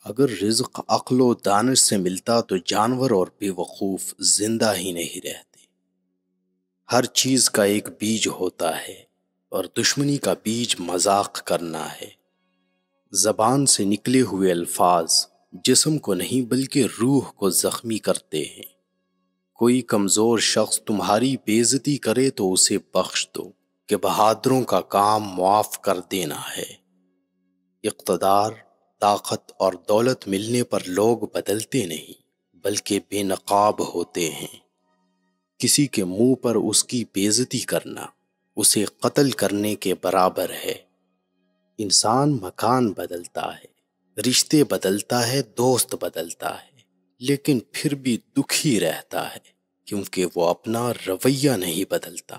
اگر رزق عقل و دانش سے ملتا تو جانور اور بے وقوف زندہ ہی نہیں رہتے۔ ہر چیز کا ایک بیج ہوتا ہے اور دشمنی کا بیج مذاق کرنا ہے۔ زبان سے نکلے ہوئے الفاظ جسم کو نہیں بلکہ روح کو زخمی کرتے ہیں۔ کوئی کمزور شخص تمہاری بے عزتی کرے تو اسے بخش دو کہ بہادروں کا کام معاف کر دینا ہے۔ اقتدار، طاقت اور دولت ملنے پر لوگ بدلتے نہیں بلکہ بے نقاب ہوتے ہیں۔ کسی کے منہ پر اس کی بے عزتی کرنا اسے قتل کرنے کے برابر ہے۔ انسان مکان بدلتا ہے، رشتے بدلتا ہے، دوست بدلتا ہے، لیکن پھر بھی دکھی رہتا ہے کیونکہ وہ اپنا رویہ نہیں بدلتا۔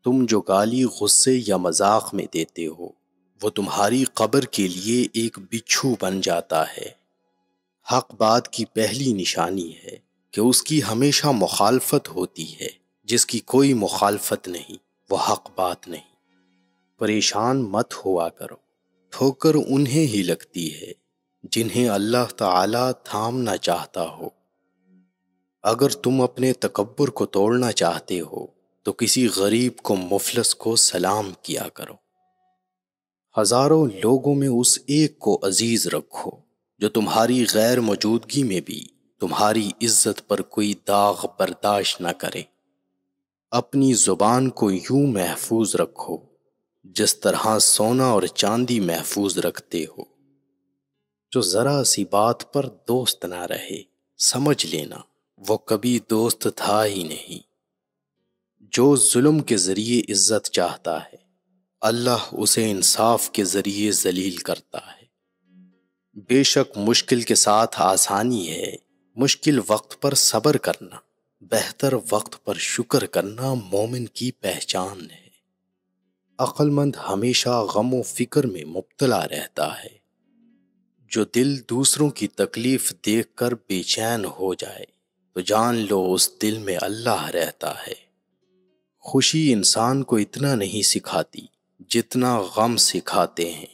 تم جو گالی غصے یا مذاق میں دیتے ہو وہ تمہاری قبر کے لیے ایک بچھو بن جاتا ہے۔ حق بات کی پہلی نشانی ہے کہ اس کی ہمیشہ مخالفت ہوتی ہے، جس کی کوئی مخالفت نہیں وہ حق بات نہیں۔ پریشان مت ہوا کرو، ٹھوکر انہیں ہی لگتی ہے جنہیں اللہ تعالی تھامنا چاہتا ہو۔ اگر تم اپنے تکبر کو توڑنا چاہتے ہو تو کسی غریب کو مفلس کو سلام کیا کرو۔ ہزاروں لوگوں میں اس ایک کو عزیز رکھو جو تمہاری غیر موجودگی میں بھی تمہاری عزت پر کوئی داغ برداشت نہ کرے۔ اپنی زبان کو یوں محفوظ رکھو جس طرح سونا اور چاندی محفوظ رکھتے ہو۔ جو ذرا سی بات پر دوست نہ رہے سمجھ لینا وہ کبھی دوست تھا ہی نہیں۔ جو ظلم کے ذریعے عزت چاہتا ہے اللہ اسے انصاف کے ذریعے ذلیل کرتا ہے۔ بے شک مشکل کے ساتھ آسانی ہے، مشکل وقت پر صبر کرنا، بہتر وقت پر شکر کرنا مومن کی پہچان ہے۔ عقل مند ہمیشہ غم و فکر میں مبتلا رہتا ہے۔ جو دل دوسروں کی تکلیف دیکھ کر بے چین ہو جائے تو جان لو اس دل میں اللہ رہتا ہے۔ خوشی انسان کو اتنا نہیں سکھاتی جتنا غم سکھاتے ہیں۔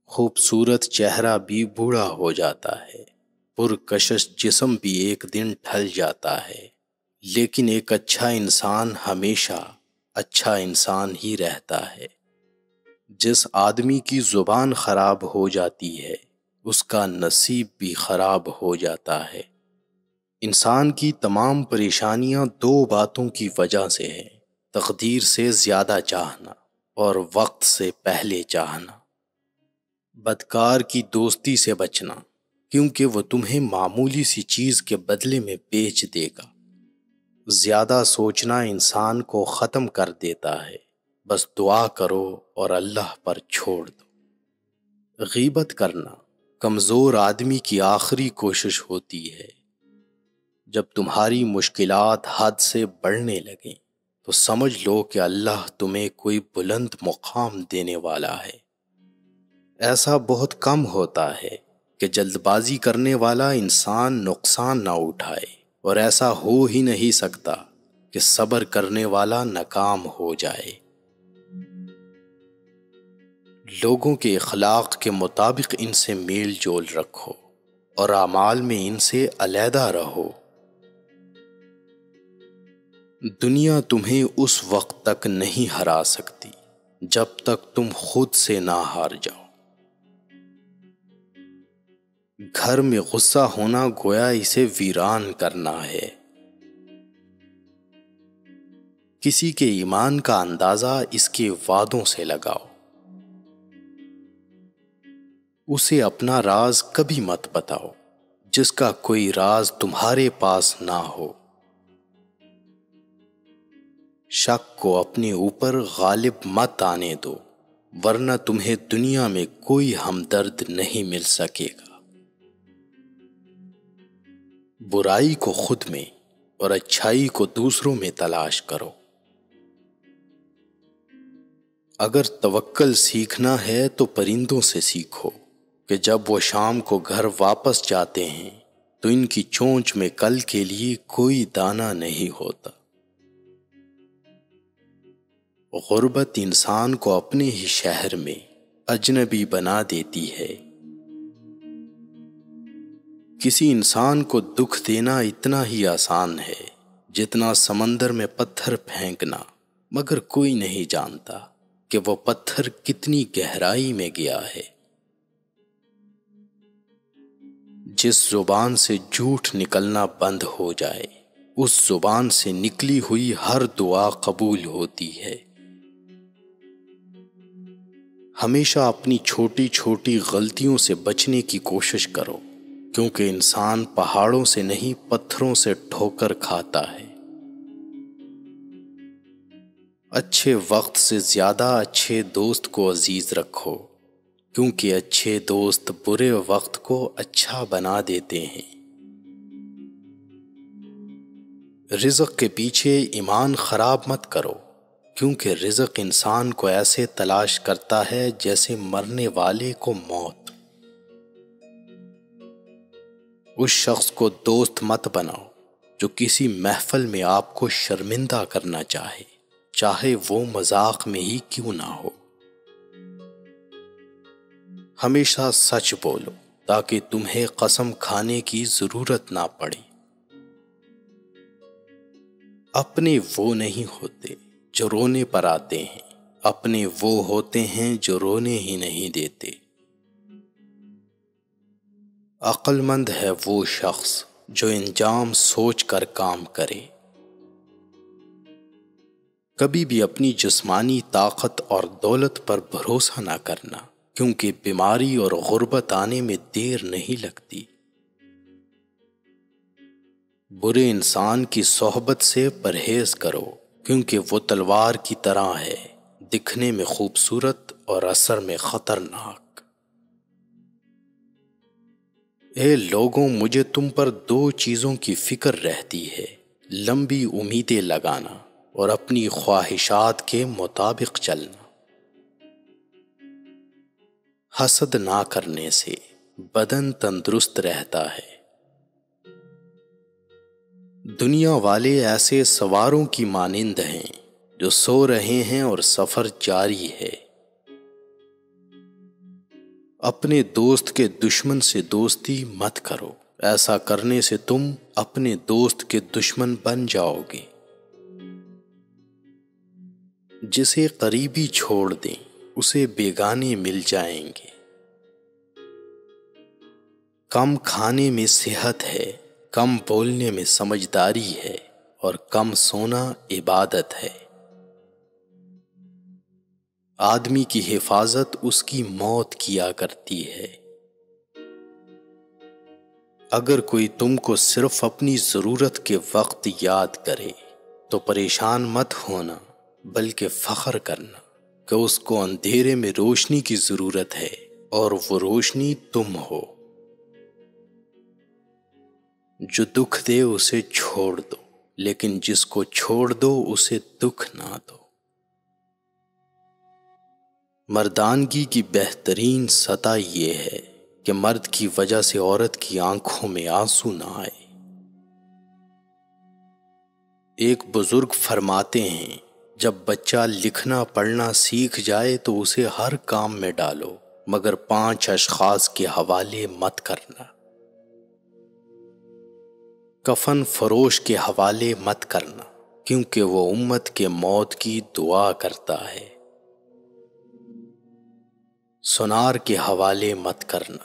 خوبصورت چہرہ بھی بوڑھا ہو جاتا ہے، پرکشش جسم بھی ایک دن ڈھل جاتا ہے، لیکن ایک اچھا انسان ہمیشہ اچھا انسان ہی رہتا ہے۔ جس آدمی کی زبان خراب ہو جاتی ہے اس کا نصیب بھی خراب ہو جاتا ہے۔ انسان کی تمام پریشانیاں دو باتوں کی وجہ سے ہیں: تقدیر سے زیادہ چاہنا اور وقت سے پہلے چاہنا۔ بدکار کی دوستی سے بچنا کیونکہ وہ تمہیں معمولی سی چیز کے بدلے میں بیچ دے گا۔ زیادہ سوچنا انسان کو ختم کر دیتا ہے، بس دعا کرو اور اللہ پر چھوڑ دو۔ غیبت کرنا کمزور آدمی کی آخری کوشش ہوتی ہے۔ جب تمہاری مشکلات حد سے بڑھنے لگیں تو سمجھ لو کہ اللہ تمہیں کوئی بلند مقام دینے والا ہے۔ ایسا بہت کم ہوتا ہے کہ جلد بازی کرنے والا انسان نقصان نہ اٹھائے، اور ایسا ہو ہی نہیں سکتا کہ صبر کرنے والا ناکام ہو جائے۔ لوگوں کے اخلاق کے مطابق ان سے میل جول رکھو اور اعمال میں ان سے علیحدہ رہو۔ دنیا تمہیں اس وقت تک نہیں ہرا سکتی جب تک تم خود سے نہ ہار جاؤ۔ گھر میں غصہ ہونا گویا اسے ویران کرنا ہے۔ کسی کے ایمان کا اندازہ اس کے وعدوں سے لگاؤ۔ اسے اپنا راز کبھی مت بتاؤ جس کا کوئی راز تمہارے پاس نہ ہو۔ شک کو اپنے اوپر غالب مت آنے دو ورنہ تمہیں دنیا میں کوئی ہمدرد نہیں مل سکے گا۔ برائی کو خود میں اور اچھائی کو دوسروں میں تلاش کرو۔ اگر توکل سیکھنا ہے تو پرندوں سے سیکھو کہ جب وہ شام کو گھر واپس جاتے ہیں تو ان کی چونچ میں کل کے لیے کوئی دانہ نہیں ہوتا۔ غربت انسان کو اپنے ہی شہر میں اجنبی بنا دیتی ہے۔ کسی انسان کو دکھ دینا اتنا ہی آسان ہے جتنا سمندر میں پتھر پھینکنا، مگر کوئی نہیں جانتا کہ وہ پتھر کتنی گہرائی میں گیا ہے۔ جس زبان سے جھوٹ نکلنا بند ہو جائے، اس زبان سے نکلی ہوئی ہر دعا قبول ہوتی ہے۔ ہمیشہ اپنی چھوٹی چھوٹی غلطیوں سے بچنے کی کوشش کرو، کیونکہ انسان پہاڑوں سے نہیں پتھروں سے ٹھوکر کھاتا ہے۔ اچھے وقت سے زیادہ اچھے دوست کو عزیز رکھو، کیونکہ اچھے دوست برے وقت کو اچھا بنا دیتے ہیں۔ رزق کے پیچھے ایمان خراب مت کرو، کیونکہ رزق انسان کو ایسے تلاش کرتا ہے جیسے مرنے والے کو موت۔ اس شخص کو دوست مت بناؤ جو کسی محفل میں آپ کو شرمندہ کرنا چاہے وہ مذاق میں ہی کیوں نہ ہو۔ ہمیشہ سچ بولو تاکہ تمہیں قسم کھانے کی ضرورت نہ پڑے۔ اپنے وہ نہیں ہوتے جو رونے پر آتے ہیں، اپنے وہ ہوتے ہیں جو رونے ہی نہیں دیتے۔ عقل مند ہے وہ شخص جو انجام سوچ کر کام کرے۔ کبھی بھی اپنی جسمانی طاقت اور دولت پر بھروسہ نہ کرنا، کیونکہ بیماری اور غربت آنے میں دیر نہیں لگتی۔ برے انسان کی صحبت سے پرہیز کرو، کیونکہ وہ تلوار کی طرح ہے، دکھنے میں خوبصورت اور اثر میں خطرناک۔ اے لوگوں، مجھے تم پر دو چیزوں کی فکر رہتی ہے، لمبی امیدیں لگانا اور اپنی خواہشات کے مطابق چلنا۔ حسد نہ کرنے سے بدن تندرست رہتا ہے۔ دنیا والے ایسے سواروں کی مانند ہیں جو سو رہے ہیں اور سفر جاری ہے۔ اپنے دوست کے دشمن سے دوستی مت کرو، ایسا کرنے سے تم اپنے دوست کے دشمن بن جاؤ گے۔ جسے قریبی چھوڑ دیں اسے بیگانے مل جائیں گے۔ کم کھانے میں صحت ہے، کم بولنے میں سمجھداری ہے، اور کم سونا عبادت ہے۔ آدمی کی حفاظت اس کی موت کیا کرتی ہے۔ اگر کوئی تم کو صرف اپنی ضرورت کے وقت یاد کرے تو پریشان مت ہونا، بلکہ فخر کرنا کہ اس کو اندھیرے میں روشنی کی ضرورت ہے اور وہ روشنی تم ہو۔ جو دکھ دے اسے چھوڑ دو، لیکن جس کو چھوڑ دو اسے دکھ نہ دو۔ مردانگی کی بہترین سطح یہ ہے کہ مرد کی وجہ سے عورت کی آنکھوں میں آنسو نہ آئے۔ ایک بزرگ فرماتے ہیں، جب بچہ لکھنا پڑھنا سیکھ جائے تو اسے ہر کام میں ڈالو، مگر 5 اشخاص کے حوالے مت کرنا۔ کفن فروش کے حوالے مت کرنا، کیونکہ وہ امت کے موت کی دعا کرتا ہے۔ سونار کے حوالے مت کرنا،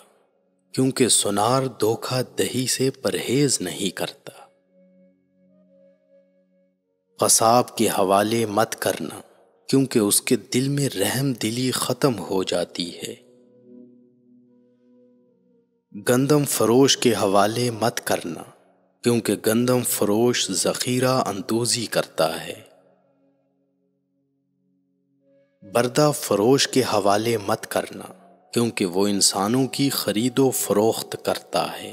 کیونکہ سونار دھوکہ دہی سے پرہیز نہیں کرتا۔ قصاب کے حوالے مت کرنا، کیونکہ اس کے دل میں رحم دلی ختم ہو جاتی ہے۔ گندم فروش کے حوالے مت کرنا، کیونکہ گندم فروش ذخیرہ اندوزی کرتا ہے۔ بردہ فروش کے حوالے مت کرنا، کیونکہ وہ انسانوں کی خرید و فروخت کرتا ہے۔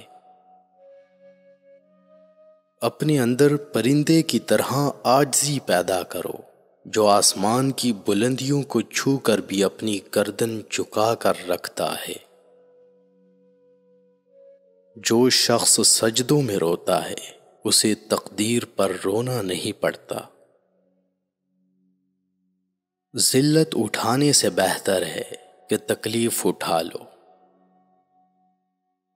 اپنے اندر پرندے کی طرح عاجزی پیدا کرو، جو آسمان کی بلندیوں کو چھو کر بھی اپنی گردن جھکا کر رکھتا ہے۔ جو شخص سجدوں میں روتا ہے اسے تقدیر پر رونا نہیں پڑتا۔ ذلت اٹھانے سے بہتر ہے کہ تکلیف اٹھا لو،